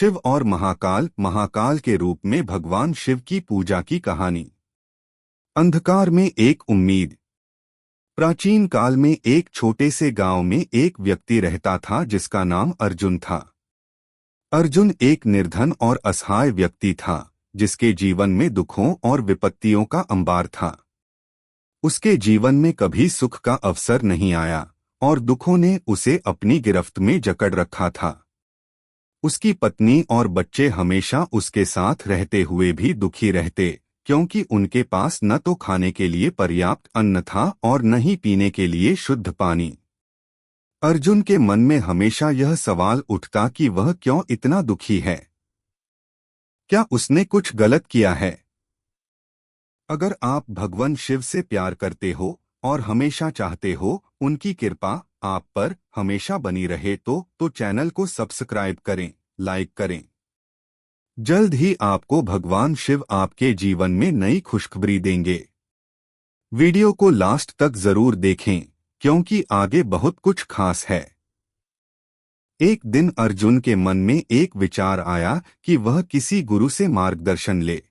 शिव और महाकाल। महाकाल के रूप में भगवान शिव की पूजा की कहानी। अंधकार में एक उम्मीद। प्राचीन काल में एक छोटे से गांव में एक व्यक्ति रहता था जिसका नाम अर्जुन था। अर्जुन एक निर्धन और असहाय व्यक्ति था जिसके जीवन में दुखों और विपत्तियों का अंबार था। उसके जीवन में कभी सुख का अवसर नहीं आया और दुखों ने उसे अपनी गिरफ्त में जकड़ रखा था। उसकी पत्नी और बच्चे हमेशा उसके साथ रहते हुए भी दुखी रहते, क्योंकि उनके पास न तो खाने के लिए पर्याप्त अन्न था और न ही पीने के लिए शुद्ध पानी। अर्जुन के मन में हमेशा यह सवाल उठता कि वह क्यों इतना दुखी है। क्या उसने कुछ गलत किया है? अगर आप भगवान शिव से प्यार करते हो और हमेशा चाहते हो उनकी कृपा आप पर हमेशा बनी रहे तो चैनल को सब्सक्राइब करें, लाइक करें। जल्द ही आपको भगवान शिव आपके जीवन में नई खुशखबरी देंगे। वीडियो को लास्ट तक जरूर देखें क्योंकि आगे बहुत कुछ खास है। एक दिन अर्जुन के मन में एक विचार आया कि वह किसी गुरु से मार्गदर्शन ले।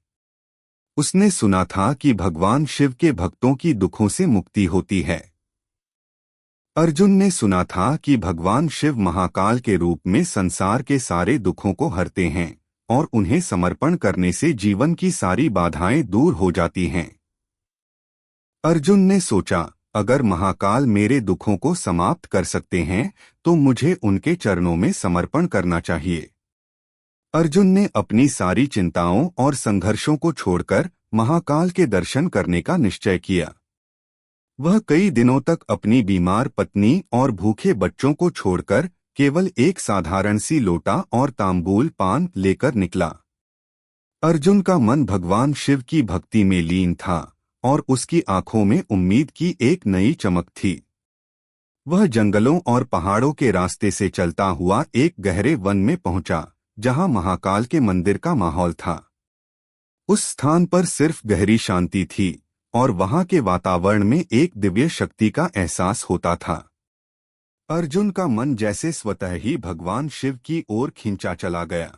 उसने सुना था कि भगवान शिव के भक्तों की दुखों से मुक्ति होती है। अर्जुन ने सुना था कि भगवान शिव महाकाल के रूप में संसार के सारे दुखों को हरते हैं और उन्हें समर्पण करने से जीवन की सारी बाधाएं दूर हो जाती हैं। अर्जुन ने सोचा, अगर महाकाल मेरे दुखों को समाप्त कर सकते हैं तो मुझे उनके चरणों में समर्पण करना चाहिए। अर्जुन ने अपनी सारी चिंताओं और संघर्षों को छोड़कर महाकाल के दर्शन करने का निश्चय किया। वह कई दिनों तक अपनी बीमार पत्नी और भूखे बच्चों को छोड़कर केवल एक साधारण सी लोटा और तांबूल पान लेकर निकला। अर्जुन का मन भगवान शिव की भक्ति में लीन था और उसकी आंखों में उम्मीद की एक नई चमक थी। वह जंगलों और पहाड़ों के रास्ते से चलता हुआ एक गहरे वन में पहुंचा जहां महाकाल के मंदिर का माहौल था। उस स्थान पर सिर्फ गहरी शांति थी और वहां के वातावरण में एक दिव्य शक्ति का एहसास होता था। अर्जुन का मन जैसे स्वतः ही भगवान शिव की ओर खींचा चला गया।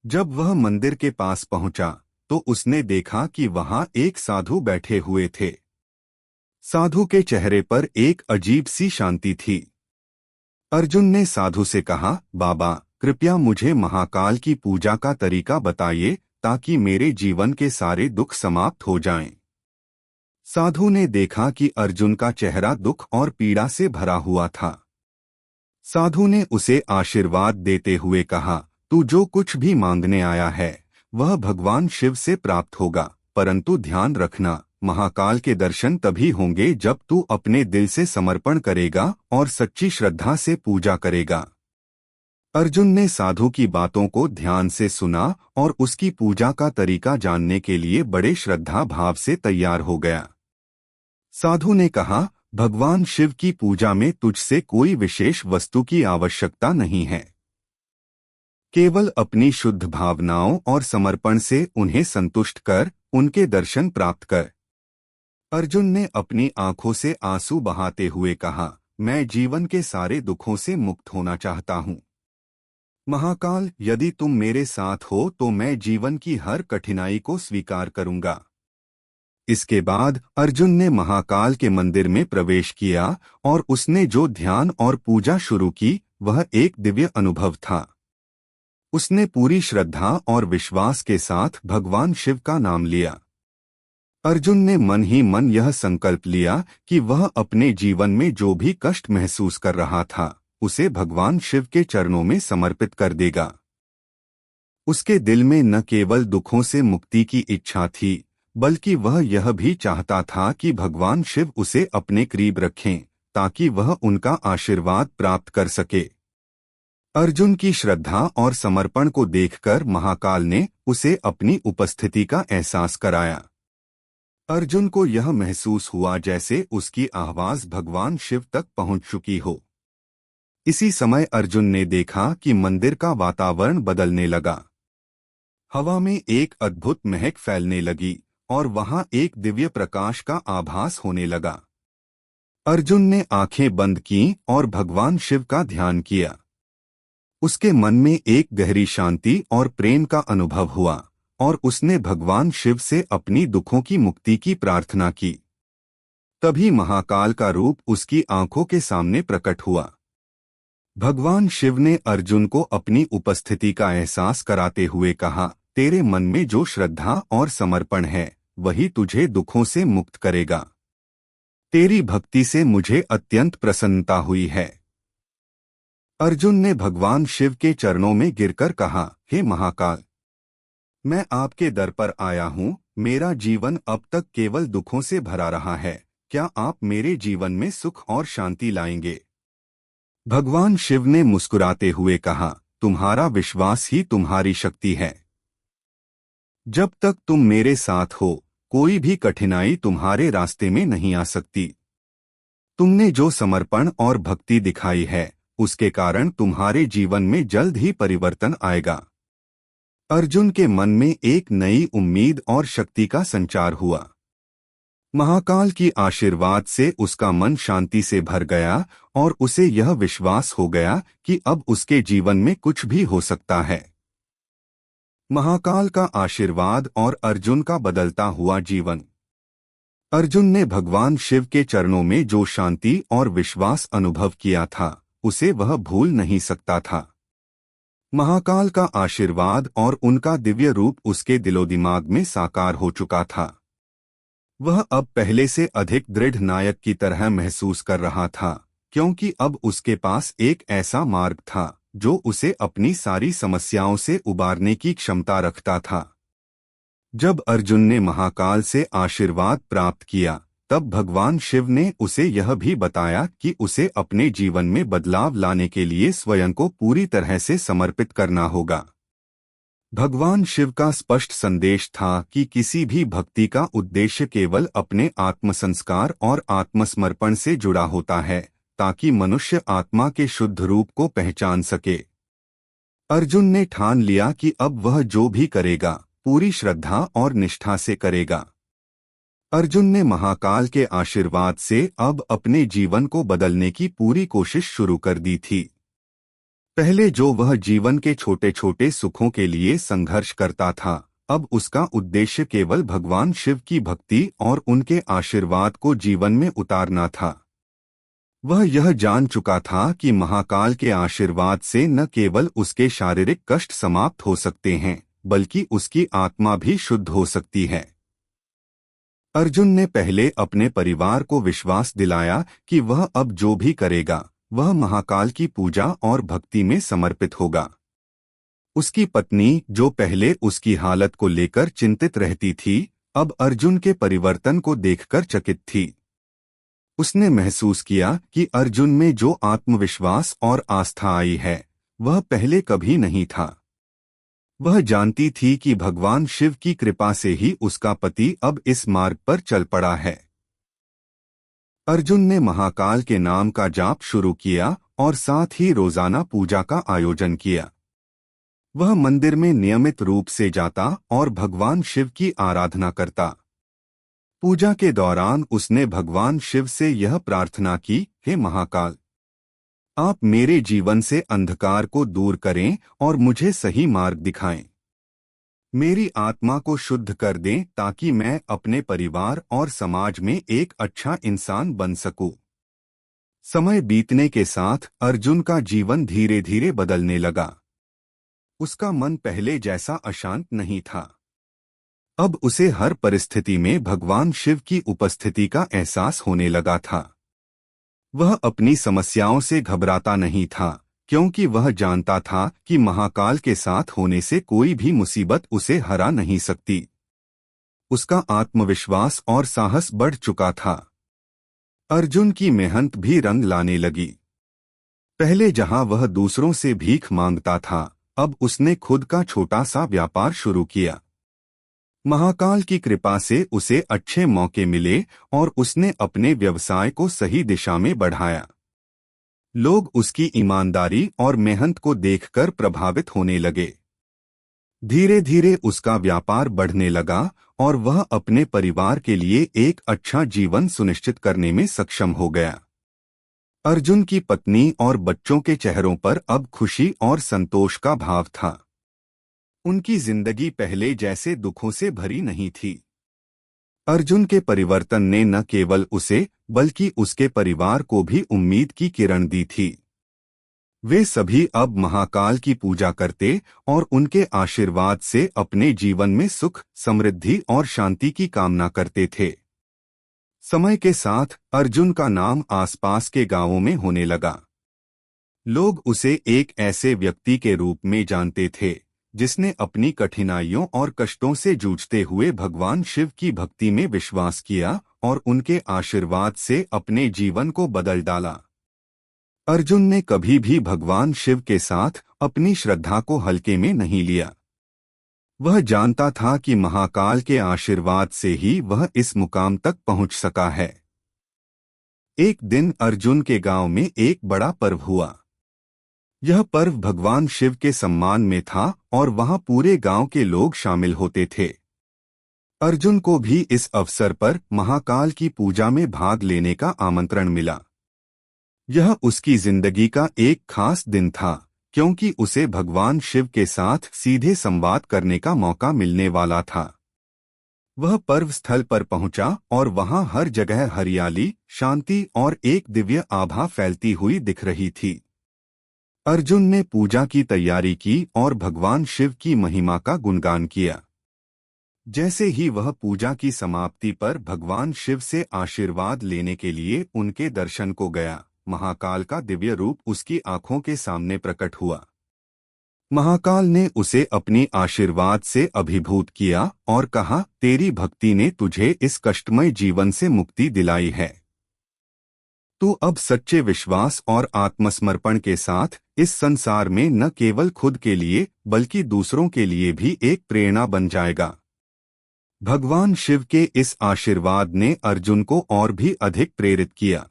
जब वह मंदिर के पास पहुंचा तो उसने देखा कि वहां एक साधु बैठे हुए थे। साधु के चेहरे पर एक अजीब सी शांति थी। अर्जुन ने साधु से कहा, बाबा, कृपया मुझे महाकाल की पूजा का तरीका बताइए ताकि मेरे जीवन के सारे दुख समाप्त हो जाएं। साधु ने देखा कि अर्जुन का चेहरा दुख और पीड़ा से भरा हुआ था। साधु ने उसे आशीर्वाद देते हुए कहा, तू जो कुछ भी मांगने आया है वह भगवान शिव से प्राप्त होगा, परंतु ध्यान रखना, महाकाल के दर्शन तभी होंगे जब तू अपने दिल से समर्पण करेगा और सच्ची श्रद्धा से पूजा करेगा। अर्जुन ने साधु की बातों को ध्यान से सुना और उसकी पूजा का तरीका जानने के लिए बड़े श्रद्धा भाव से तैयार हो गया। साधु ने कहा, भगवान शिव की पूजा में तुझसे कोई विशेष वस्तु की आवश्यकता नहीं है। केवल अपनी शुद्ध भावनाओं और समर्पण से उन्हें संतुष्ट कर उनके दर्शन प्राप्त कर। अर्जुन ने अपनी आंखों से आंसू बहाते हुए कहा, मैं जीवन के सारे दुखों से मुक्त होना चाहता हूँ। महाकाल, यदि तुम मेरे साथ हो तो मैं जीवन की हर कठिनाई को स्वीकार करूंगा। इसके बाद अर्जुन ने महाकाल के मंदिर में प्रवेश किया और उसने जो ध्यान और पूजा शुरू की वह एक दिव्य अनुभव था। उसने पूरी श्रद्धा और विश्वास के साथ भगवान शिव का नाम लिया। अर्जुन ने मन ही मन यह संकल्प लिया कि वह अपने जीवन में जो भी कष्ट महसूस कर रहा था उसे भगवान शिव के चरणों में समर्पित कर देगा। उसके दिल में न केवल दुखों से मुक्ति की इच्छा थी बल्कि वह यह भी चाहता था कि भगवान शिव उसे अपने करीब रखें ताकि वह उनका आशीर्वाद प्राप्त कर सके। अर्जुन की श्रद्धा और समर्पण को देखकर महाकाल ने उसे अपनी उपस्थिति का एहसास कराया। अर्जुन को यह महसूस हुआ जैसे उसकी आवाज भगवान शिव तक पहुंच चुकी हो। इसी समय अर्जुन ने देखा कि मंदिर का वातावरण बदलने लगा। हवा में एक अद्भुत महक फैलने लगी और वहां एक दिव्य प्रकाश का आभास होने लगा। अर्जुन ने आंखें बंद कीं और भगवान शिव का ध्यान किया। उसके मन में एक गहरी शांति और प्रेम का अनुभव हुआ और उसने भगवान शिव से अपनी दुखों की मुक्ति की प्रार्थना की। तभी महाकाल का रूप उसकी आंखों के सामने प्रकट हुआ। भगवान शिव ने अर्जुन को अपनी उपस्थिति का एहसास कराते हुए कहा, तेरे मन में जो श्रद्धा और समर्पण है वही तुझे दुखों से मुक्त करेगा। तेरी भक्ति से मुझे अत्यंत प्रसन्नता हुई है। अर्जुन ने भगवान शिव के चरणों में गिरकर कहा, हे महाकाल, मैं आपके दर पर आया हूँ। मेरा जीवन अब तक केवल दुखों से भरा रहा है। क्या आप मेरे जीवन में सुख और शांति लाएंगे? भगवान शिव ने मुस्कुराते हुए कहा, तुम्हारा विश्वास ही तुम्हारी शक्ति है। जब तक तुम मेरे साथ हो, कोई भी कठिनाई तुम्हारे रास्ते में नहीं आ सकती। तुमने जो समर्पण और भक्ति दिखाई है, उसके कारण तुम्हारे जीवन में जल्द ही परिवर्तन आएगा। अर्जुन के मन में एक नई उम्मीद और शक्ति का संचार हुआ। महाकाल की आशीर्वाद से उसका मन शांति से भर गया और उसे यह विश्वास हो गया कि अब उसके जीवन में कुछ भी हो सकता है। महाकाल का आशीर्वाद और अर्जुन का बदलता हुआ जीवन। अर्जुन ने भगवान शिव के चरणों में जो शांति और विश्वास अनुभव किया था, उसे वह भूल नहीं सकता था। महाकाल का आशीर्वाद और उनका दिव्य रूप उसके दिलोदिमाग में साकार हो चुका था। वह अब पहले से अधिक दृढ़ नायक की तरह महसूस कर रहा था, क्योंकि अब उसके पास एक ऐसा मार्ग था जो उसे अपनी सारी समस्याओं से उबारने की क्षमता रखता था। जब अर्जुन ने महाकाल से आशीर्वाद प्राप्त किया, तब भगवान शिव ने उसे यह भी बताया कि उसे अपने जीवन में बदलाव लाने के लिए स्वयं को पूरी तरह से समर्पित करना होगा। भगवान शिव का स्पष्ट संदेश था कि किसी भी भक्ति का उद्देश्य केवल अपने आत्मसंस्कार और आत्मसमर्पण से जुड़ा होता है, ताकि मनुष्य आत्मा के शुद्ध रूप को पहचान सके। अर्जुन ने ठान लिया कि अब वह जो भी करेगा, पूरी श्रद्धा और निष्ठा से करेगा। अर्जुन ने महाकाल के आशीर्वाद से अब अपने जीवन को बदलने की पूरी कोशिश शुरू कर दी थी। पहले जो वह जीवन के छोटे छोटे सुखों के लिए संघर्ष करता था, अब उसका उद्देश्य केवल भगवान शिव की भक्ति और उनके आशीर्वाद को जीवन में उतारना था। वह यह जान चुका था कि महाकाल के आशीर्वाद से न केवल उसके शारीरिक कष्ट समाप्त हो सकते हैं, बल्कि उसकी आत्मा भी शुद्ध हो सकती है। अर्जुन ने पहले अपने परिवार को विश्वास दिलाया कि वह अब जो भी करेगा, वह महाकाल की पूजा और भक्ति में समर्पित होगा। उसकी पत्नी, जो पहले उसकी हालत को लेकर चिंतित रहती थी, अब अर्जुन के परिवर्तन को देखकर चकित थी। उसने महसूस किया कि अर्जुन में जो आत्मविश्वास और आस्था आई है, वह पहले कभी नहीं था। वह जानती थी कि भगवान शिव की कृपा से ही उसका पति अब इस मार्ग पर चल पड़ा है। अर्जुन ने महाकाल के नाम का जाप शुरू किया और साथ ही रोजाना पूजा का आयोजन किया। वह मंदिर में नियमित रूप से जाता और भगवान शिव की आराधना करता। पूजा के दौरान उसने भगवान शिव से यह प्रार्थना की, हे महाकाल, आप मेरे जीवन से अंधकार को दूर करें और मुझे सही मार्ग दिखाएं। मेरी आत्मा को शुद्ध कर दें ताकि मैं अपने परिवार और समाज में एक अच्छा इंसान बन सकूं। समय बीतने के साथ अर्जुन का जीवन धीरे धीरे बदलने लगा। उसका मन पहले जैसा अशांत नहीं था। अब उसे हर परिस्थिति में भगवान शिव की उपस्थिति का एहसास होने लगा था। वह अपनी समस्याओं से घबराता नहीं था, क्योंकि वह जानता था कि महाकाल के साथ होने से कोई भी मुसीबत उसे हरा नहीं सकती। उसका आत्मविश्वास और साहस बढ़ चुका था। अर्जुन की मेहनत भी रंग लाने लगी। पहले जहां वह दूसरों से भीख मांगता था, अब उसने खुद का छोटा सा व्यापार शुरू किया। महाकाल की कृपा से उसे अच्छे मौके मिले और उसने अपने व्यवसाय को सही दिशा में बढ़ाया। लोग उसकी ईमानदारी और मेहनत को देखकर प्रभावित होने लगे। धीरे धीरे उसका व्यापार बढ़ने लगा और वह अपने परिवार के लिए एक अच्छा जीवन सुनिश्चित करने में सक्षम हो गया। अर्जुन की पत्नी और बच्चों के चेहरों पर अब खुशी और संतोष का भाव था। उनकी जिंदगी पहले जैसे दुखों से भरी नहीं थी। अर्जुन के परिवर्तन ने न केवल उसे बल्कि उसके परिवार को भी उम्मीद की किरण दी थी। वे सभी अब महाकाल की पूजा करते और उनके आशीर्वाद से अपने जीवन में सुख, समृद्धि और शांति की कामना करते थे। समय के साथ अर्जुन का नाम आसपास के गांवों में होने लगा। लोग उसे एक ऐसे व्यक्ति के रूप में जानते थे जिसने अपनी कठिनाइयों और कष्टों से जूझते हुए भगवान शिव की भक्ति में विश्वास किया और उनके आशीर्वाद से अपने जीवन को बदल डाला। अर्जुन ने कभी भी भगवान शिव के साथ अपनी श्रद्धा को हल्के में नहीं लिया। वह जानता था कि महाकाल के आशीर्वाद से ही वह इस मुकाम तक पहुंच सका है। एक दिन अर्जुन के गांव में एक बड़ा पर्व हुआ। यह पर्व भगवान शिव के सम्मान में था और वहां पूरे गांव के लोग शामिल होते थे। अर्जुन को भी इस अवसर पर महाकाल की पूजा में भाग लेने का आमंत्रण मिला। यह उसकी जिंदगी का एक खास दिन था, क्योंकि उसे भगवान शिव के साथ सीधे संवाद करने का मौका मिलने वाला था। वह पर्व स्थल पर पहुंचा और वहां हर जगह हरियाली, शांति और एक दिव्य आभा फैलती हुई दिख रही थी। अर्जुन ने पूजा की तैयारी की और भगवान शिव की महिमा का गुणगान किया। जैसे ही वह पूजा की समाप्ति पर भगवान शिव से आशीर्वाद लेने के लिए उनके दर्शन को गया, महाकाल का दिव्य रूप उसकी आंखों के सामने प्रकट हुआ। महाकाल ने उसे अपनी आशीर्वाद से अभिभूत किया और कहा, तेरी भक्ति ने तुझे इस कष्टमय जीवन से मुक्ति दिलाई है। तू अब सच्चे विश्वास और आत्मसमर्पण के साथ इस संसार में न केवल खुद के लिए बल्कि दूसरों के लिए भी एक प्रेरणा बन जाएगा। भगवान शिव के इस आशीर्वाद ने अर्जुन को और भी अधिक प्रेरित किया।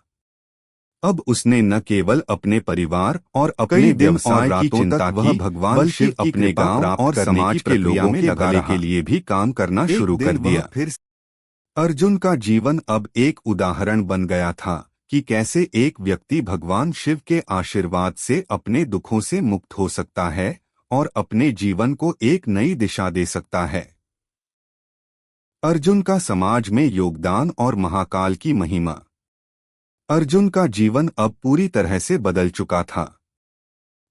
अब उसने न केवल अपने परिवार और अपने व्यवसाय की चिंता की, वह भगवान शिव अपने गांव और समाज के लोगों में भले के लिए भी काम करना शुरू कर दिया। फिर अर्जुन का जीवन अब एक उदाहरण बन गया था कि कैसे एक व्यक्ति भगवान शिव के आशीर्वाद से अपने दुखों से मुक्त हो सकता है और अपने जीवन को एक नई दिशा दे सकता है। अर्जुन का समाज में योगदान और महाकाल की महिमा। अर्जुन का जीवन अब पूरी तरह से बदल चुका था।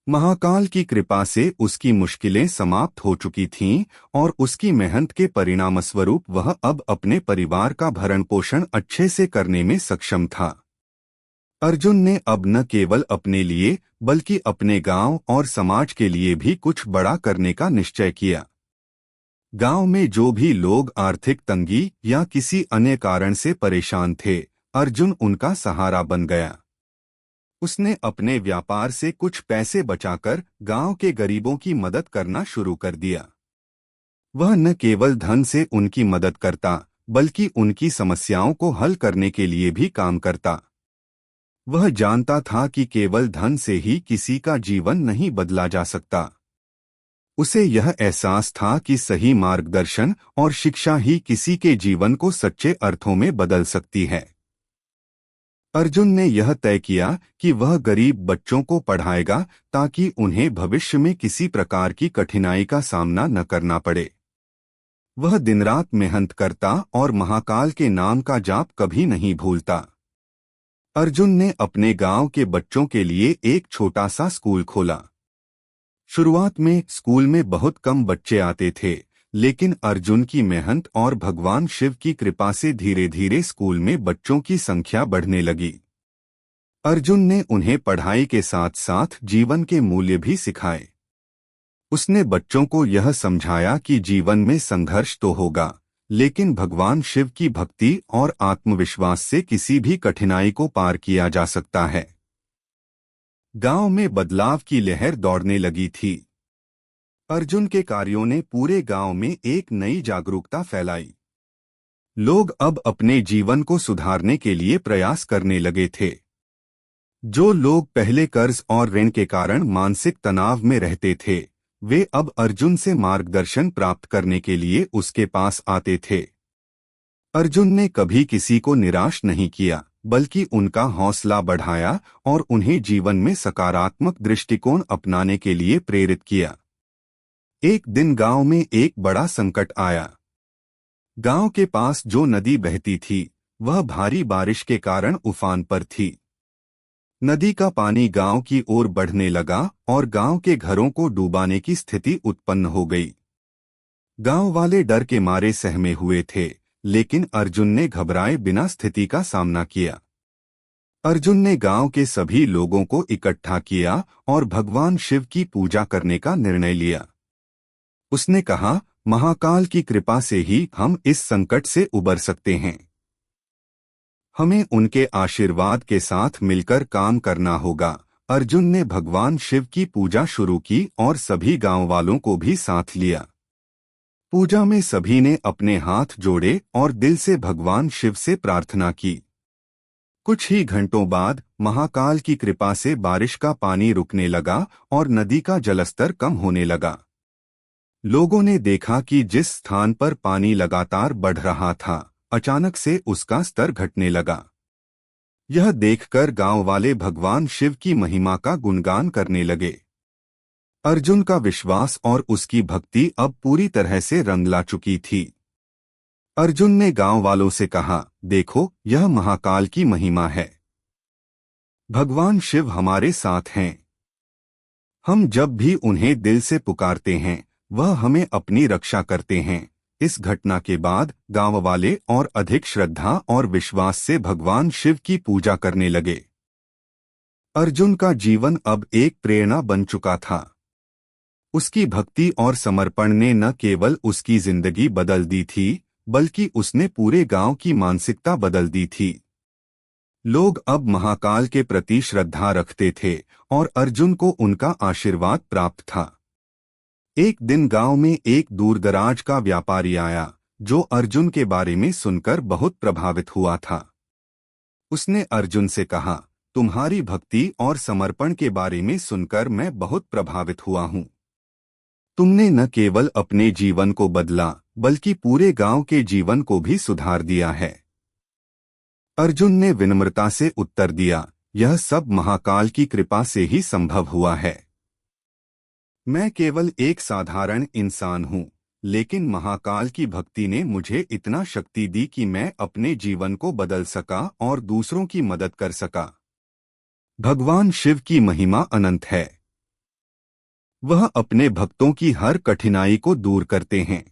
महाकाल की कृपा से उसकी मुश्किलें समाप्त हो चुकी थीं और उसकी मेहनत के परिणामस्वरूप वह अब अपने परिवार का भरण पोषण अच्छे से करने में सक्षम था। अर्जुन ने अब न केवल अपने लिए बल्कि अपने गांव और समाज के लिए भी कुछ बड़ा करने का निश्चय किया। गांव में जो भी लोग आर्थिक तंगी या किसी अन्य कारण से परेशान थे, अर्जुन उनका सहारा बन गया। उसने अपने व्यापार से कुछ पैसे बचाकर गांव के गरीबों की मदद करना शुरू कर दिया। वह न केवल धन से उनकी मदद करता बल्कि उनकी समस्याओं को हल करने के लिए भी काम करता। वह जानता था कि केवल धन से ही किसी का जीवन नहीं बदला जा सकता। उसे यह एहसास था कि सही मार्गदर्शन और शिक्षा ही किसी के जीवन को सच्चे अर्थों में बदल सकती है। अर्जुन ने यह तय किया कि वह गरीब बच्चों को पढ़ाएगा ताकि उन्हें भविष्य में किसी प्रकार की कठिनाई का सामना न करना पड़े। वह दिन रात मेहनत करता और महाकाल के नाम का जाप कभी नहीं भूलता। अर्जुन ने अपने गांव के बच्चों के लिए एक छोटा सा स्कूल खोला। शुरुआत में स्कूल में बहुत कम बच्चे आते थे, लेकिन अर्जुन की मेहनत और भगवान शिव की कृपा से धीरे धीरे स्कूल में बच्चों की संख्या बढ़ने लगी। अर्जुन ने उन्हें पढ़ाई के साथ साथ जीवन के मूल्य भी सिखाए। उसने बच्चों को यह समझाया कि जीवन में संघर्ष तो होगा, लेकिन भगवान शिव की भक्ति और आत्मविश्वास से किसी भी कठिनाई को पार किया जा सकता है। गांव में बदलाव की लहर दौड़ने लगी थी। अर्जुन के कार्यों ने पूरे गांव में एक नई जागरूकता फैलाई। लोग अब अपने जीवन को सुधारने के लिए प्रयास करने लगे थे। जो लोग पहले कर्ज और ऋण के कारण मानसिक तनाव में रहते थे, वे अब अर्जुन से मार्गदर्शन प्राप्त करने के लिए उसके पास आते थे। अर्जुन ने कभी किसी को निराश नहीं किया, बल्कि उनका हौसला बढ़ाया और उन्हें जीवन में सकारात्मक दृष्टिकोण अपनाने के लिए प्रेरित किया। एक दिन गांव में एक बड़ा संकट आया। गांव के पास जो नदी बहती थी, वह भारी बारिश के कारण उफान पर थी। नदी का पानी गांव की ओर बढ़ने लगा और गांव के घरों को डुबाने की स्थिति उत्पन्न हो गई। गांव वाले डर के मारे सहमे हुए थे, लेकिन अर्जुन ने घबराए बिना स्थिति का सामना किया। अर्जुन ने गांव के सभी लोगों को इकट्ठा किया और भगवान शिव की पूजा करने का निर्णय लिया। उसने कहा, महाकाल की कृपा से ही हम इस संकट से उबर सकते हैं। हमें उनके आशीर्वाद के साथ मिलकर काम करना होगा। अर्जुन ने भगवान शिव की पूजा शुरू की और सभी गांव वालों को भी साथ लिया। पूजा में सभी ने अपने हाथ जोड़े और दिल से भगवान शिव से प्रार्थना की। कुछ ही घंटों बाद महाकाल की कृपा से बारिश का पानी रुकने लगा और नदी का जलस्तर कम होने लगा। लोगों ने देखा कि जिस स्थान पर पानी लगातार बढ़ रहा था, अचानक से उसका स्तर घटने लगा। यह देखकर गांव वाले भगवान शिव की महिमा का गुणगान करने लगे। अर्जुन का विश्वास और उसकी भक्ति अब पूरी तरह से रंग ला चुकी थी। अर्जुन ने गांव वालों से कहा, देखो, यह महाकाल की महिमा है। भगवान शिव हमारे साथ हैं। हम जब भी उन्हें दिल से पुकारते हैं, वह हमें अपनी रक्षा करते हैं। इस घटना के बाद गांव वाले और अधिक श्रद्धा और विश्वास से भगवान शिव की पूजा करने लगे। अर्जुन का जीवन अब एक प्रेरणा बन चुका था। उसकी भक्ति और समर्पण ने न केवल उसकी जिंदगी बदल दी थी, बल्कि उसने पूरे गांव की मानसिकता बदल दी थी। लोग अब महाकाल के प्रति श्रद्धा रखते थे और अर्जुन को उनका आशीर्वाद प्राप्त था। एक दिन गांव में एक दूरदराज का व्यापारी आया, जो अर्जुन के बारे में सुनकर बहुत प्रभावित हुआ था। उसने अर्जुन से कहा, तुम्हारी भक्ति और समर्पण के बारे में सुनकर मैं बहुत प्रभावित हुआ हूँ। तुमने न केवल अपने जीवन को बदला, बल्कि पूरे गांव के जीवन को भी सुधार दिया है। अर्जुन ने विनम्रता से उत्तर दिया, यह सब महाकाल की कृपा से ही संभव हुआ है। मैं केवल एक साधारण इंसान हूँ, लेकिन महाकाल की भक्ति ने मुझे इतना शक्ति दी कि मैं अपने जीवन को बदल सका और दूसरों की मदद कर सका। भगवान शिव की महिमा अनंत है। वह अपने भक्तों की हर कठिनाई को दूर करते हैं।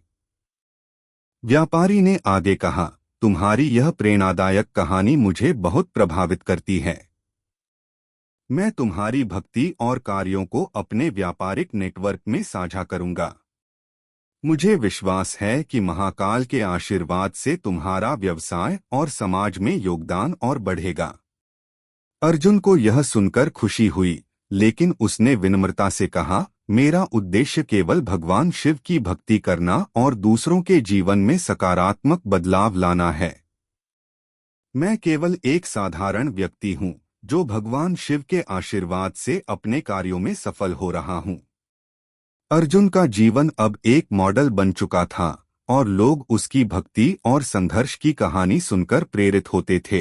व्यापारी ने आगे कहा, तुम्हारी यह प्रेरणादायक कहानी मुझे बहुत प्रभावित करती है। मैं तुम्हारी भक्ति और कार्यों को अपने व्यापारिक नेटवर्क में साझा करूंगा। मुझे विश्वास है कि महाकाल के आशीर्वाद से तुम्हारा व्यवसाय और समाज में योगदान और बढ़ेगा। अर्जुन को यह सुनकर खुशी हुई, लेकिन उसने विनम्रता से कहा, मेरा उद्देश्य केवल भगवान शिव की भक्ति करना और दूसरों के जीवन में सकारात्मक बदलाव लाना है। मैं केवल एक साधारण व्यक्ति हूँ, जो भगवान शिव के आशीर्वाद से अपने कार्यों में सफल हो रहा हूँ। अर्जुन का जीवन अब एक मॉडल बन चुका था और लोग उसकी भक्ति और संघर्ष की कहानी सुनकर प्रेरित होते थे।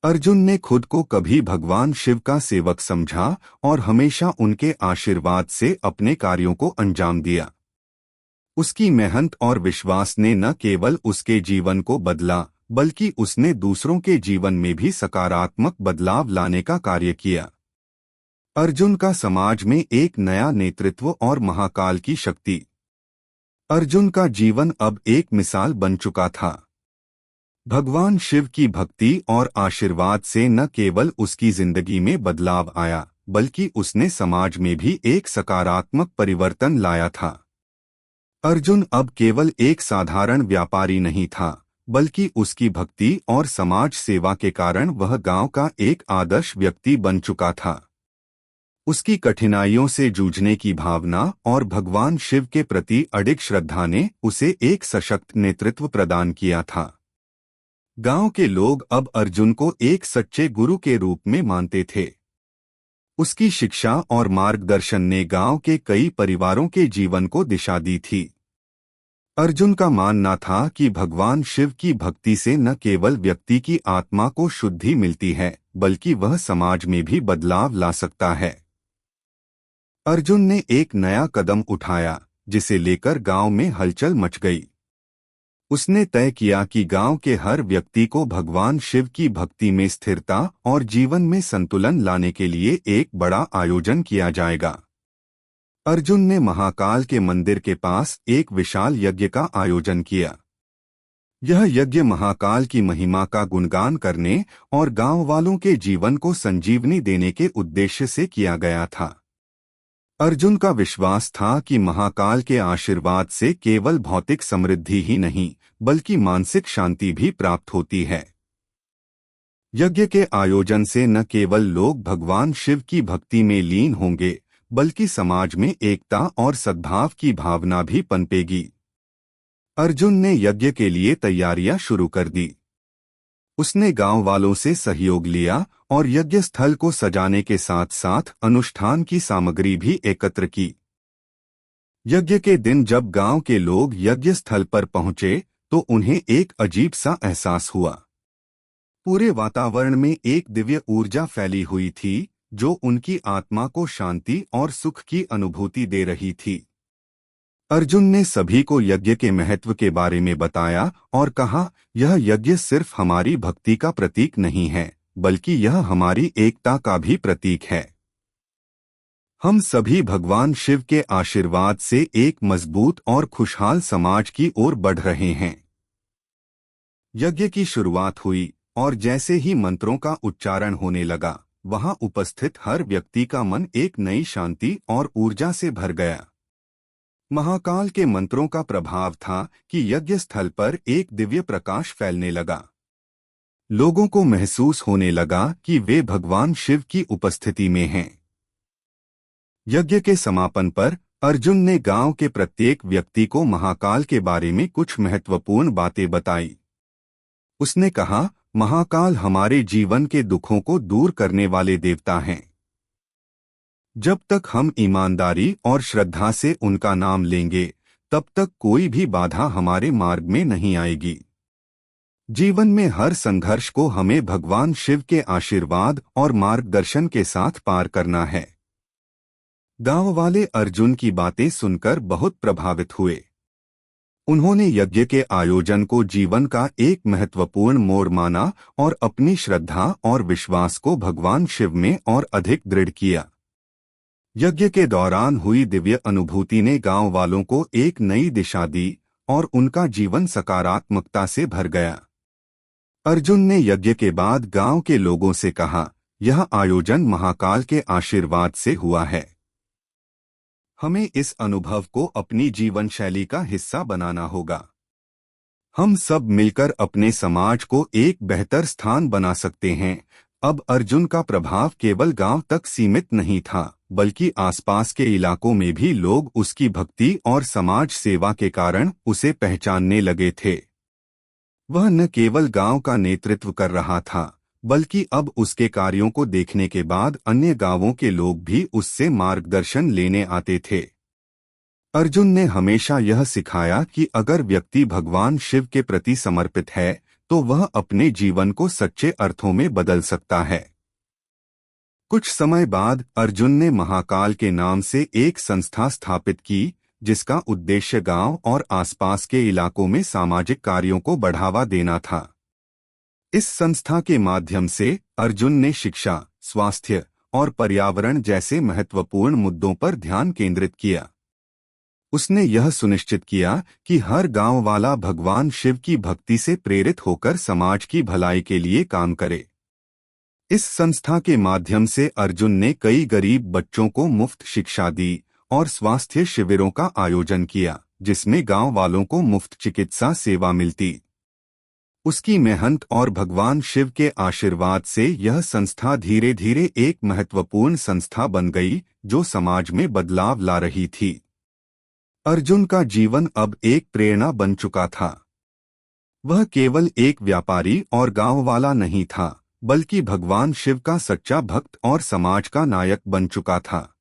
अर्जुन ने खुद को कभी भगवान शिव का सेवक समझा और हमेशा उनके आशीर्वाद से अपने कार्यों को अंजाम दिया। उसकी मेहनत और विश्वास ने न केवल उसके जीवन को बदला, बल्कि उसने दूसरों के जीवन में भी सकारात्मक बदलाव लाने का कार्य किया। अर्जुन का समाज में एक नया नेतृत्व और महाकाल की शक्ति। अर्जुन का जीवन अब एक मिसाल बन चुका था। भगवान शिव की भक्ति और आशीर्वाद से न केवल उसकी जिंदगी में बदलाव आया, बल्कि उसने समाज में भी एक सकारात्मक परिवर्तन लाया था। अर्जुन अब केवल एक साधारण व्यापारी नहीं था, बल्कि उसकी भक्ति और समाज सेवा के कारण वह गांव का एक आदर्श व्यक्ति बन चुका था। उसकी कठिनाइयों से जूझने की भावना और भगवान शिव के प्रति अडिग श्रद्धा ने उसे एक सशक्त नेतृत्व प्रदान किया था। गांव के लोग अब अर्जुन को एक सच्चे गुरु के रूप में मानते थे। उसकी शिक्षा और मार्गदर्शन ने गांव के कई परिवारों के जीवन को दिशा दी थी। अर्जुन का मानना था कि भगवान शिव की भक्ति से न केवल व्यक्ति की आत्मा को शुद्धि मिलती है, बल्कि वह समाज में भी बदलाव ला सकता है। अर्जुन ने एक नया कदम उठाया, जिसे लेकर गांव में हलचल मच गई। उसने तय किया कि गांव के हर व्यक्ति को भगवान शिव की भक्ति में स्थिरता और जीवन में संतुलन लाने के लिए एक बड़ा आयोजन किया जाएगा। अर्जुन ने महाकाल के मंदिर के पास एक विशाल यज्ञ का आयोजन किया। यह यज्ञ महाकाल की महिमा का गुणगान करने और गांव वालों के जीवन को संजीवनी देने के उद्देश्य से किया गया था। अर्जुन का विश्वास था कि महाकाल के आशीर्वाद से केवल भौतिक समृद्धि ही नहीं, बल्कि मानसिक शांति भी प्राप्त होती है। यज्ञ के आयोजन से न केवल लोग भगवान शिव की भक्ति में लीन होंगे, बल्कि समाज में एकता और सद्भाव की भावना भी पनपेगी। अर्जुन ने यज्ञ के लिए तैयारियां शुरू कर दी। उसने गांव वालों से सहयोग लिया और यज्ञ स्थल को सजाने के साथ साथ अनुष्ठान की सामग्री भी एकत्र की। यज्ञ के दिन जब गांव के लोग यज्ञ स्थल पर पहुंचे, तो उन्हें एक अजीब सा एहसास हुआ। पूरे वातावरण में एक दिव्य ऊर्जा फैली हुई थी, जो उनकी आत्मा को शांति और सुख की अनुभूति दे रही थी। अर्जुन ने सभी को यज्ञ के महत्व के बारे में बताया और कहा, यह यज्ञ सिर्फ हमारी भक्ति का प्रतीक नहीं है, बल्कि यह हमारी एकता का भी प्रतीक है। हम सभी भगवान शिव के आशीर्वाद से एक मजबूत और खुशहाल समाज की ओर बढ़ रहे हैं। यज्ञ की शुरुआत हुई और जैसे ही मंत्रों का उच्चारण होने लगा, वहां उपस्थित हर व्यक्ति का मन एक नई शांति और ऊर्जा से भर गया। महाकाल के मंत्रों का प्रभाव था कि यज्ञ स्थल पर एक दिव्य प्रकाश फैलने लगा। लोगों को महसूस होने लगा कि वे भगवान शिव की उपस्थिति में हैं। यज्ञ के समापन पर अर्जुन ने गांव के प्रत्येक व्यक्ति को महाकाल के बारे में कुछ महत्वपूर्ण बातें बताई। उसने कहा, महाकाल हमारे जीवन के दुखों को दूर करने वाले देवता हैं। जब तक हम ईमानदारी और श्रद्धा से उनका नाम लेंगे, तब तक कोई भी बाधा हमारे मार्ग में नहीं आएगी। जीवन में हर संघर्ष को हमें भगवान शिव के आशीर्वाद और मार्गदर्शन के साथ पार करना है। गांव वाले अर्जुन की बातें सुनकर बहुत प्रभावित हुए। उन्होंने यज्ञ के आयोजन को जीवन का एक महत्वपूर्ण मोड़ माना और अपनी श्रद्धा और विश्वास को भगवान शिव में और अधिक दृढ़ किया। यज्ञ के दौरान हुई दिव्य अनुभूति ने गांव वालों को एक नई दिशा दी और उनका जीवन सकारात्मकता से भर गया। अर्जुन ने यज्ञ के बाद गांव के लोगों से कहा, यह आयोजन महाकाल के आशीर्वाद से हुआ है। हमें इस अनुभव को अपनी जीवन शैली का हिस्सा बनाना होगा। हम सब मिलकर अपने समाज को एक बेहतर स्थान बना सकते हैं। अब अर्जुन का प्रभाव केवल गांव तक सीमित नहीं था, बल्कि आसपास के इलाकों में भी लोग उसकी भक्ति और समाज सेवा के कारण उसे पहचानने लगे थे। वह न केवल गांव का नेतृत्व कर रहा था, बल्कि अब उसके कार्यों को देखने के बाद अन्य गांवों के लोग भी उससे मार्गदर्शन लेने आते थे। अर्जुन ने हमेशा यह सिखाया कि अगर व्यक्ति भगवान शिव के प्रति समर्पित है, तो वह अपने जीवन को सच्चे अर्थों में बदल सकता है। कुछ समय बाद अर्जुन ने महाकाल के नाम से एक संस्था स्थापित की, जिसका उद्देश्य गांव और आसपास के इलाकों में सामाजिक कार्यों को बढ़ावा देना था। इस संस्था के माध्यम से अर्जुन ने शिक्षा, स्वास्थ्य और पर्यावरण जैसे महत्वपूर्ण मुद्दों पर ध्यान केंद्रित किया। उसने यह सुनिश्चित किया कि हर गांव वाला भगवान शिव की भक्ति से प्रेरित होकर समाज की भलाई के लिए काम करे। इस संस्था के माध्यम से अर्जुन ने कई गरीब बच्चों को मुफ्त शिक्षा दी और स्वास्थ्य शिविरों का आयोजन किया, जिसमें गांव वालों को मुफ्त चिकित्सा सेवा मिलती। उसकी मेहनत और भगवान शिव के आशीर्वाद से यह संस्था धीरे धीरे एक महत्वपूर्ण संस्था बन गई, जो समाज में बदलाव ला रही थी। अर्जुन का जीवन अब एक प्रेरणा बन चुका था। वह केवल एक व्यापारी और गांव वाला नहीं था, बल्कि भगवान शिव का सच्चा भक्त और समाज का नायक बन चुका था।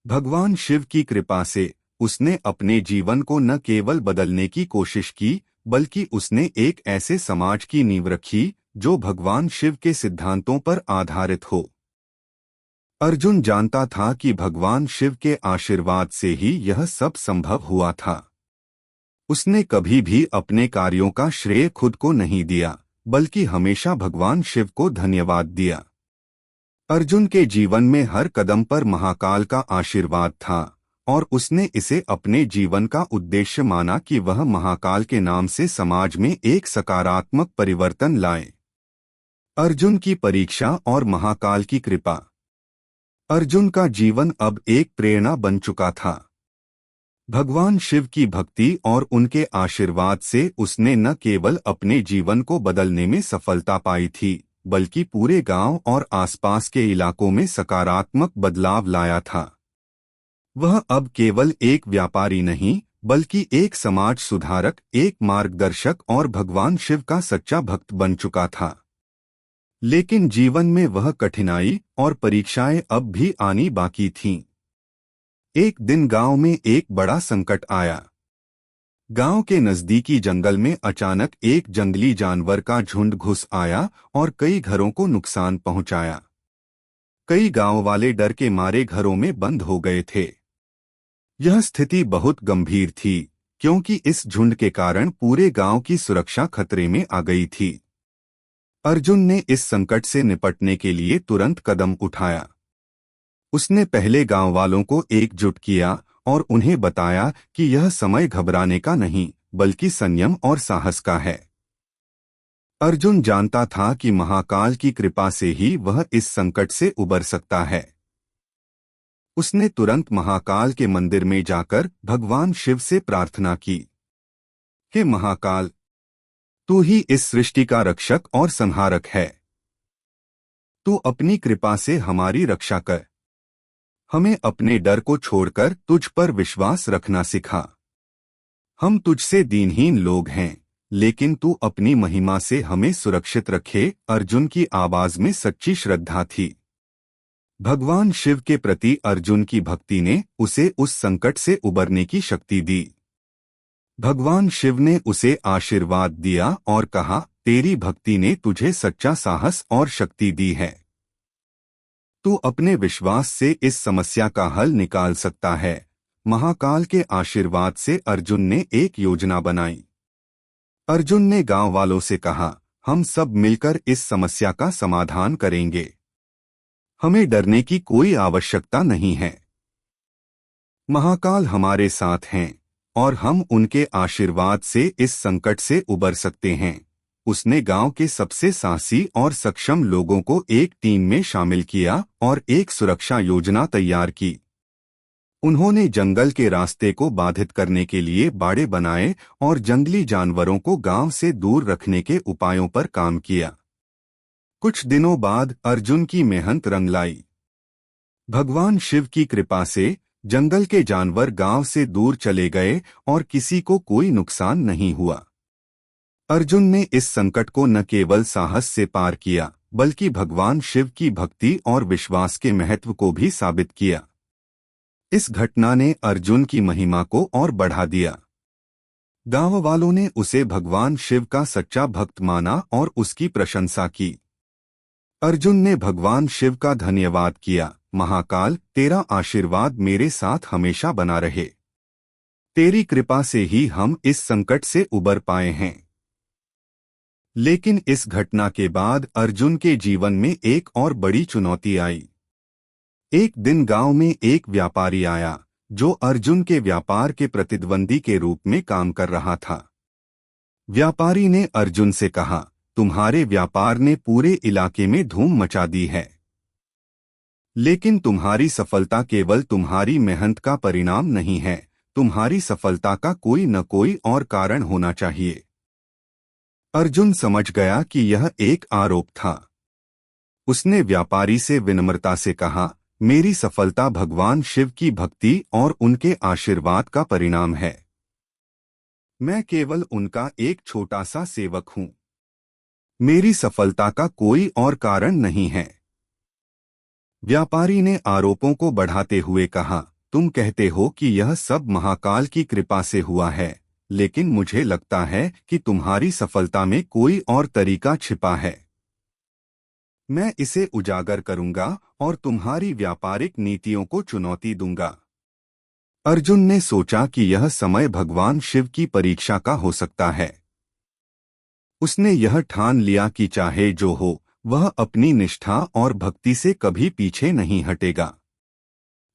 भगवान शिव की कृपा से उसने अपने जीवन को न केवल बदलने की कोशिश की, बल्कि उसने एक ऐसे समाज की नींव रखी जो भगवान शिव के सिद्धांतों पर आधारित हो। अर्जुन जानता था कि भगवान शिव के आशीर्वाद से ही यह सब संभव हुआ था। उसने कभी भी अपने कार्यों का श्रेय खुद को नहीं दिया, बल्कि हमेशा भगवान शिव को धन्यवाद दिया। अर्जुन के जीवन में हर कदम पर महाकाल का आशीर्वाद था और उसने इसे अपने जीवन का उद्देश्य माना कि वह महाकाल के नाम से समाज में एक सकारात्मक परिवर्तन लाए। अर्जुन की परीक्षा और महाकाल की कृपा। अर्जुन का जीवन अब एक प्रेरणा बन चुका था। भगवान शिव की भक्ति और उनके आशीर्वाद से उसने न केवल अपने जीवन को बदलने में सफलता पाई थी, बल्कि पूरे गांव और आसपास के इलाकों में सकारात्मक बदलाव लाया था। वह अब केवल एक व्यापारी नहीं, बल्कि एक समाज सुधारक, एक मार्गदर्शक और भगवान शिव का सच्चा भक्त बन चुका था। लेकिन जीवन में वह कठिनाई और परीक्षाएं अब भी आनी बाकी थीं। एक दिन गांव में एक बड़ा संकट आया। गांव के नजदीकी जंगल में अचानक एक जंगली जानवर का झुंड घुस आया और कई घरों को नुकसान पहुंचाया। कई गांव वाले डर के मारे घरों में बंद हो गए थे। यह स्थिति बहुत गंभीर थी, क्योंकि इस झुंड के कारण पूरे गांव की सुरक्षा खतरे में आ गई थी। अर्जुन ने इस संकट से निपटने के लिए तुरंत कदम उठाया। उसने पहले गांव वालों को एकजुट किया और उन्हें बताया कि यह समय घबराने का नहीं, बल्कि संयम और साहस का है। अर्जुन जानता था कि महाकाल की कृपा से ही वह इस संकट से उबर सकता है। उसने तुरंत महाकाल के मंदिर में जाकर भगवान शिव से प्रार्थना की कि महाकाल, तू ही इस सृष्टि का रक्षक और संहारक है। तू अपनी कृपा से हमारी रक्षा कर। हमें अपने डर को छोड़कर तुझ पर विश्वास रखना सिखा। हम तुझसे दीनहीन लोग हैं, लेकिन तू अपनी महिमा से हमें सुरक्षित रखे। अर्जुन की आवाज में सच्ची श्रद्धा थी। भगवान शिव के प्रति अर्जुन की भक्ति ने उसे उस संकट से उबरने की शक्ति दी। भगवान शिव ने उसे आशीर्वाद दिया और कहा, तेरी भक्ति ने तुझे सच्चा साहस और शक्ति दी है। तू अपने विश्वास से इस समस्या का हल निकाल सकता है। महाकाल के आशीर्वाद से अर्जुन ने एक योजना बनाई। अर्जुन ने गांव वालों से कहा, हम सब मिलकर इस समस्या का समाधान करेंगे। हमें डरने की कोई आवश्यकता नहीं है। महाकाल हमारे साथ हैं और हम उनके आशीर्वाद से इस संकट से उबर सकते हैं। उसने गांव के सबसे साहसी और सक्षम लोगों को एक टीम में शामिल किया और एक सुरक्षा योजना तैयार की। उन्होंने जंगल के रास्ते को बाधित करने के लिए बाड़े बनाए और जंगली जानवरों को गांव से दूर रखने के उपायों पर काम किया। कुछ दिनों बाद अर्जुन की मेहनत रंग लाई। भगवान शिव की कृपा से जंगल के जानवर गांव से दूर चले गए और किसी को कोई नुकसान नहीं हुआ। अर्जुन ने इस संकट को न केवल साहस से पार किया, बल्कि भगवान शिव की भक्ति और विश्वास के महत्व को भी साबित किया। इस घटना ने अर्जुन की महिमा को और बढ़ा दिया। गांव वालों ने उसे भगवान शिव का सच्चा भक्त माना और उसकी प्रशंसा की। अर्जुन ने भगवान शिव का धन्यवाद किया। महाकाल, तेरा आशीर्वाद मेरे साथ हमेशा बना रहे। तेरी कृपा से ही हम इस संकट से उबर पाए हैं। लेकिन इस घटना के बाद अर्जुन के जीवन में एक और बड़ी चुनौती आई। एक दिन गांव में एक व्यापारी आया जो अर्जुन के व्यापार के प्रतिद्वंदी के रूप में काम कर रहा था। व्यापारी ने अर्जुन से कहा, तुम्हारे व्यापार ने पूरे इलाके में धूम मचा दी है, लेकिन तुम्हारी सफलता केवल तुम्हारी मेहनत का परिणाम नहीं है। तुम्हारी सफलता का कोई न कोई और कारण होना चाहिए। अर्जुन समझ गया कि यह एक आरोप था। उसने व्यापारी से विनम्रता से कहा, मेरी सफलता भगवान शिव की भक्ति और उनके आशीर्वाद का परिणाम है। मैं केवल उनका एक छोटा सा सेवक हूं। मेरी सफलता का कोई और कारण नहीं है। व्यापारी ने आरोपों को बढ़ाते हुए कहा, तुम कहते हो कि यह सब महाकाल की कृपा से हुआ है, लेकिन मुझे लगता है कि तुम्हारी सफलता में कोई और तरीका छिपा है। मैं इसे उजागर करूंगा और तुम्हारी व्यापारिक नीतियों को चुनौती दूंगा। अर्जुन ने सोचा कि यह समय भगवान शिव की परीक्षा का हो सकता है। उसने यह ठान लिया कि चाहे जो हो, वह अपनी निष्ठा और भक्ति से कभी पीछे नहीं हटेगा।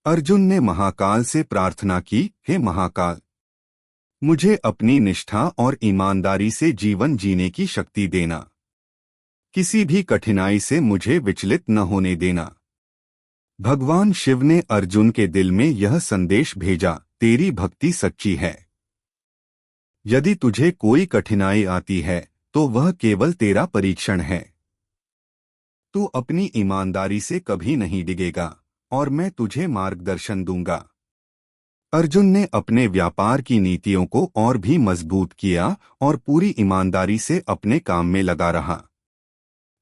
अर्जुन ने महाकाल से प्रार्थना की, हे महाकाल, मुझे अपनी निष्ठा और ईमानदारी से जीवन जीने की शक्ति देना। किसी भी कठिनाई से मुझे विचलित न होने देना। भगवान शिव ने अर्जुन के दिल में यह संदेश भेजा, तेरी भक्ति सच्ची है। यदि तुझे कोई कठिनाई आती है तो वह केवल तेरा परीक्षण है। तू अपनी ईमानदारी से कभी नहीं डिगेगा और मैं तुझे मार्गदर्शन दूंगा। अर्जुन ने अपने व्यापार की नीतियों को और भी मजबूत किया और पूरी ईमानदारी से अपने काम में लगा रहा।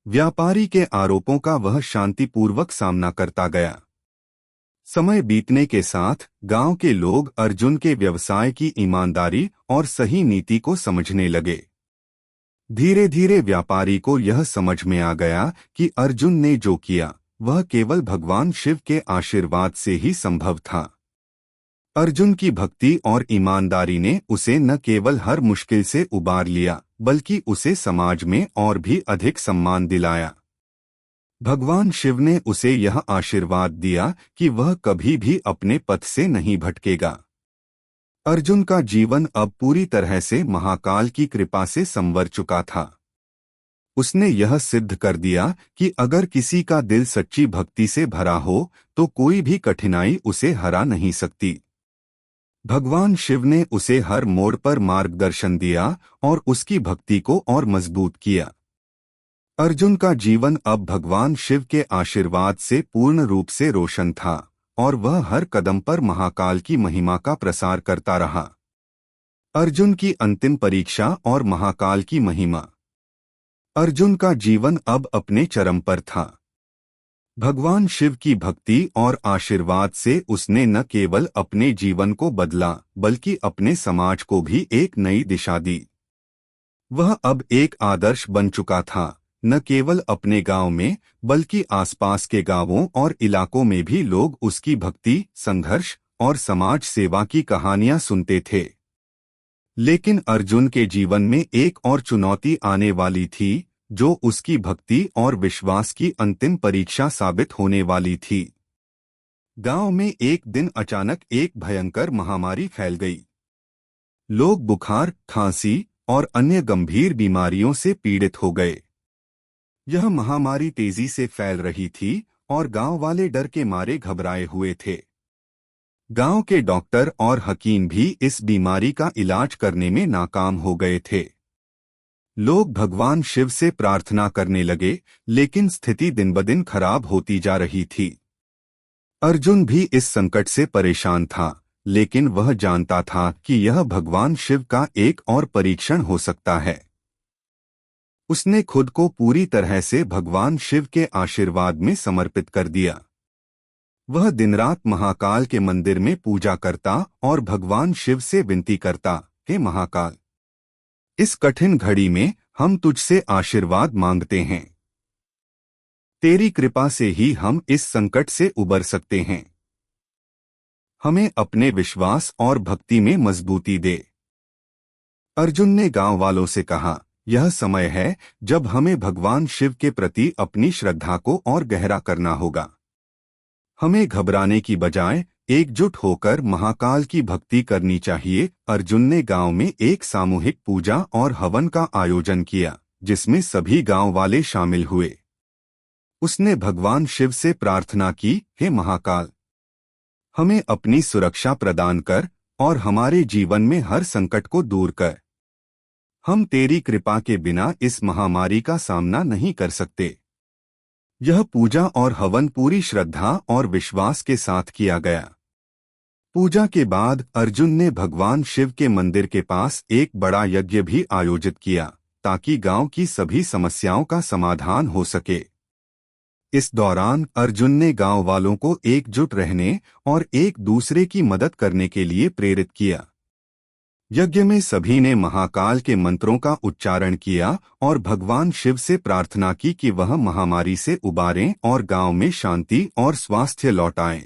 व्यापारी के आरोपों का वह शांतिपूर्वक सामना करता गया। समय बीतने के साथ गांव के लोग अर्जुन के व्यवसाय की ईमानदारी और सही नीति को समझने लगे। धीरे धीरे व्यापारी को यह समझ में आ गया कि अर्जुन ने जो किया वह केवल भगवान शिव के आशीर्वाद से ही संभव था। अर्जुन की भक्ति और ईमानदारी ने उसे न केवल हर मुश्किल से उबार लिया, बल्कि उसे समाज में और भी अधिक सम्मान दिलाया। भगवान शिव ने उसे यह आशीर्वाद दिया कि वह कभी भी अपने पथ से नहीं भटकेगा। अर्जुन का जीवन अब पूरी तरह से महाकाल की कृपा से संवर चुका था। उसने यह सिद्ध कर दिया कि अगर किसी का दिल सच्ची भक्ति से भरा हो तो कोई भी कठिनाई उसे हरा नहीं सकती। भगवान शिव ने उसे हर मोड़ पर मार्गदर्शन दिया और उसकी भक्ति को और मजबूत किया। अर्जुन का जीवन अब भगवान शिव के आशीर्वाद से पूर्ण रूप से रोशन था और वह हर कदम पर महाकाल की महिमा का प्रसार करता रहा। अर्जुन की अंतिम परीक्षा और महाकाल की महिमा। अर्जुन का जीवन अब अपने चरम पर था। भगवान शिव की भक्ति और आशीर्वाद से उसने न केवल अपने जीवन को बदला बल्कि अपने समाज को भी एक नई दिशा दी। वह अब एक आदर्श बन चुका था, न केवल अपने गांव में बल्कि आसपास के गांवों और इलाकों में भी लोग उसकी भक्ति, संघर्ष और समाज सेवा की कहानियां सुनते थे। लेकिन अर्जुन के जीवन में एक और चुनौती आने वाली थी, जो उसकी भक्ति और विश्वास की अंतिम परीक्षा साबित होने वाली थी। गांव में एक दिन अचानक एक भयंकर महामारी फैल गई। लोग बुखार, खांसी और अन्य गंभीर बीमारियों से पीड़ित हो गए। यह महामारी तेजी से फैल रही थी और गांव वाले डर के मारे घबराए हुए थे। गांव के डॉक्टर और हकीम भी इस बीमारी का इलाज करने में नाकाम हो गए थे। लोग भगवान शिव से प्रार्थना करने लगे, लेकिन स्थिति दिन ब दिन खराब होती जा रही थी। अर्जुन भी इस संकट से परेशान था, लेकिन वह जानता था कि यह भगवान शिव का एक और परीक्षण हो सकता है। उसने खुद को पूरी तरह से भगवान शिव के आशीर्वाद में समर्पित कर दिया। वह दिन रात महाकाल के मंदिर में पूजा करता और भगवान शिव से विनती करता, हे महाकाल, इस कठिन घड़ी में हम तुझसे आशीर्वाद मांगते हैं। तेरी कृपा से ही हम इस संकट से उबर सकते हैं। हमें अपने विश्वास और भक्ति में मजबूती दे। अर्जुन ने गांव वालों से कहा, यह समय है जब हमें भगवान शिव के प्रति अपनी श्रद्धा को और गहरा करना होगा। हमें घबराने की बजाय एकजुट होकर महाकाल की भक्ति करनी चाहिए। अर्जुन ने गांव में एक सामूहिक पूजा और हवन का आयोजन किया, जिसमें सभी गांव वाले शामिल हुए। उसने भगवान शिव से प्रार्थना की, हे महाकाल, हमें अपनी सुरक्षा प्रदान कर और हमारे जीवन में हर संकट को दूर कर। हम तेरी कृपा के बिना इस महामारी का सामना नहीं कर सकते। यह पूजा और हवन पूरी श्रद्धा और विश्वास के साथ किया गया। पूजा के बाद अर्जुन ने भगवान शिव के मंदिर के पास एक बड़ा यज्ञ भी आयोजित किया, ताकि गांव की सभी समस्याओं का समाधान हो सके। इस दौरान अर्जुन ने गांव वालों को एकजुट रहने और एक दूसरे की मदद करने के लिए प्रेरित किया। यज्ञ में सभी ने महाकाल के मंत्रों का उच्चारण किया और भगवान शिव से प्रार्थना की कि वह महामारी से उबारें और गांव में शांति और स्वास्थ्य लौटाएं।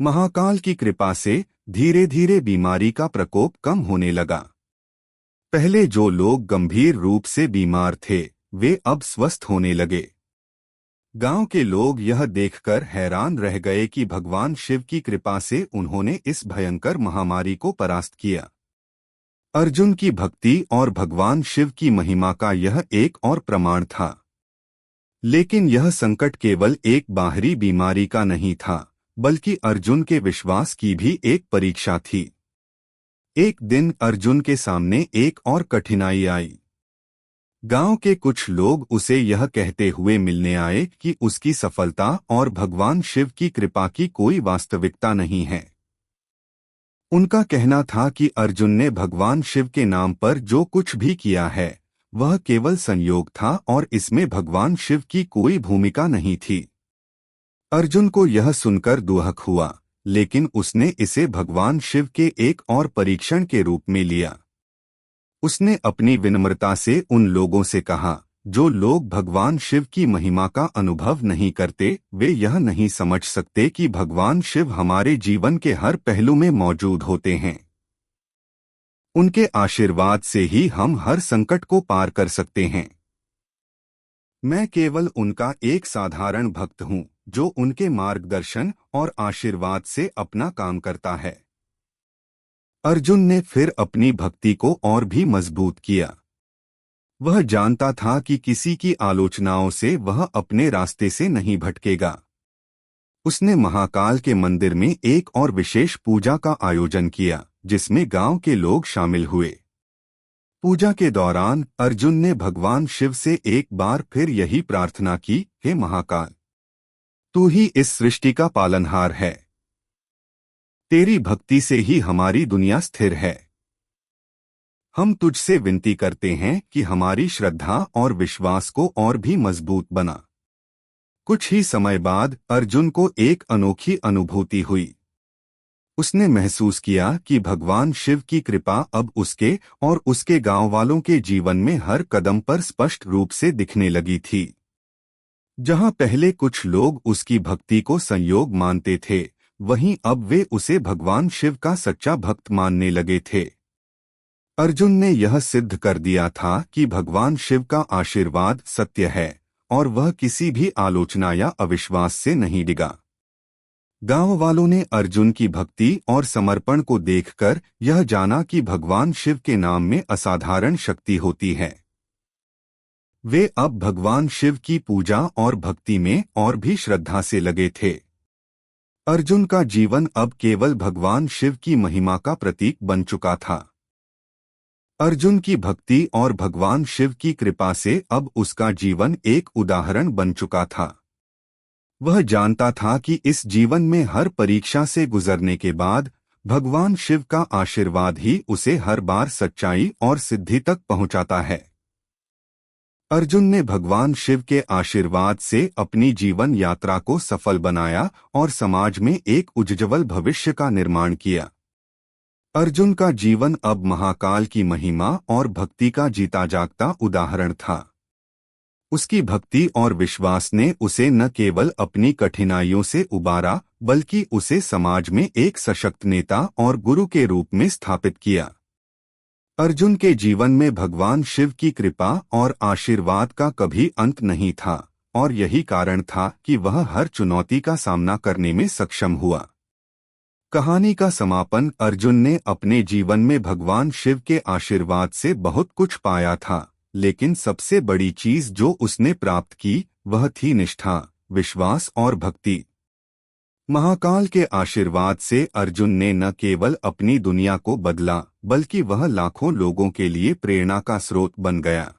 महाकाल की कृपा से धीरे धीरे बीमारी का प्रकोप कम होने लगा। पहले जो लोग गंभीर रूप से बीमार थे वे अब स्वस्थ होने लगे। गांव के लोग यह देखकर हैरान रह गए कि भगवान शिव की कृपा से उन्होंने इस भयंकर महामारी को परास्त किया। अर्जुन की भक्ति और भगवान शिव की महिमा का यह एक और प्रमाण था। लेकिन यह संकट केवल एक बाहरी बीमारी का नहीं था, बल्कि अर्जुन के विश्वास की भी एक परीक्षा थी। एक दिन अर्जुन के सामने एक और कठिनाई आई। गांव के कुछ लोग उसे यह कहते हुए मिलने आए कि उसकी सफलता और भगवान शिव की कृपा की कोई वास्तविकता नहीं है। उनका कहना था कि अर्जुन ने भगवान शिव के नाम पर जो कुछ भी किया है वह केवल संयोग था और इसमें भगवान शिव की कोई भूमिका नहीं थी। अर्जुन को यह सुनकर दुहक हुआ, लेकिन उसने इसे भगवान शिव के एक और परीक्षण के रूप में लिया। उसने अपनी विनम्रता से उन लोगों से कहा, जो लोग भगवान शिव की महिमा का अनुभव नहीं करते वे यह नहीं समझ सकते कि भगवान शिव हमारे जीवन के हर पहलू में मौजूद होते हैं। उनके आशीर्वाद से ही हम हर संकट को पार कर सकते हैं। मैं केवल उनका एक साधारण भक्त हूँ जो उनके मार्गदर्शन और आशीर्वाद से अपना काम करता है। अर्जुन ने फिर अपनी भक्ति को और भी मजबूत किया। वह जानता था कि किसी की आलोचनाओं से वह अपने रास्ते से नहीं भटकेगा। उसने महाकाल के मंदिर में एक और विशेष पूजा का आयोजन किया, जिसमें गांव के लोग शामिल हुए। पूजा के दौरान अर्जुन ने भगवान शिव से एक बार फिर यही प्रार्थना की, हे महाकाल, तू ही इस सृष्टि का पालनहार है। तेरी भक्ति से ही हमारी दुनिया स्थिर है। हम तुझसे विनती करते हैं कि हमारी श्रद्धा और विश्वास को और भी मजबूत बना। कुछ ही समय बाद अर्जुन को एक अनोखी अनुभूति हुई। उसने महसूस किया कि भगवान शिव की कृपा अब उसके और उसके गांव वालों के जीवन में हर कदम पर स्पष्ट रूप से दिखने लगी थी। जहां पहले कुछ लोग उसकी भक्ति को संयोग मानते थे, वहीं अब वे उसे भगवान शिव का सच्चा भक्त मानने लगे थे। अर्जुन ने यह सिद्ध कर दिया था कि भगवान शिव का आशीर्वाद सत्य है और वह किसी भी आलोचना या अविश्वास से नहीं डिगा। गांव वालों ने अर्जुन की भक्ति और समर्पण को देखकर यह जाना कि भगवान शिव के नाम में असाधारण शक्ति होती है। वे अब भगवान शिव की पूजा और भक्ति में और भी श्रद्धा से लगे थे। अर्जुन का जीवन अब केवल भगवान शिव की महिमा का प्रतीक बन चुका था। अर्जुन की भक्ति और भगवान शिव की कृपा से अब उसका जीवन एक उदाहरण बन चुका था। वह जानता था कि इस जीवन में हर परीक्षा से गुजरने के बाद भगवान शिव का आशीर्वाद ही उसे हर बार सच्चाई और सिद्धि तक पहुंचाता है। अर्जुन ने भगवान शिव के आशीर्वाद से अपनी जीवन यात्रा को सफल बनाया और समाज में एक उज्ज्वल भविष्य का निर्माण किया। अर्जुन का जीवन अब महाकाल की महिमा और भक्ति का जीता जागता उदाहरण था। उसकी भक्ति और विश्वास ने उसे न केवल अपनी कठिनाइयों से उबारा, बल्कि उसे समाज में एक सशक्त नेता और गुरु के रूप में स्थापित किया। अर्जुन के जीवन में भगवान शिव की कृपा और आशीर्वाद का कभी अंत नहीं था और यही कारण था कि वह हर चुनौती का सामना करने में सक्षम हुआ। कहानी का समापन अर्जुन ने अपने जीवन में भगवान शिव के आशीर्वाद से बहुत कुछ पाया था, लेकिन सबसे बड़ी चीज जो उसने प्राप्त की वह थी निष्ठा, विश्वास और भक्ति। महाकाल के आशीर्वाद से अर्जुन ने न केवल अपनी दुनिया को बदला, बल्कि वह लाखों लोगों के लिए प्रेरणा का स्रोत बन गया।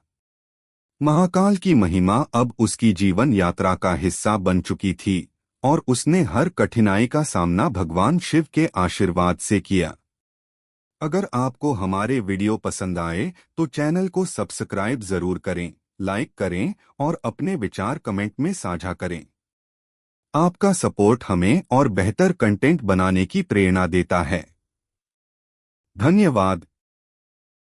महाकाल की महिमा अब उसकी जीवन यात्रा का हिस्सा बन चुकी थी और उसने हर कठिनाई का सामना भगवान शिव के आशीर्वाद से किया। अगर आपको हमारे वीडियो पसंद आए तो चैनल को सब्सक्राइब जरूर करें लाइक करें और अपने विचार कमेंट में साझा करें। आपका सपोर्ट हमें और बेहतर कंटेंट बनाने की प्रेरणा देता है। धन्यवाद।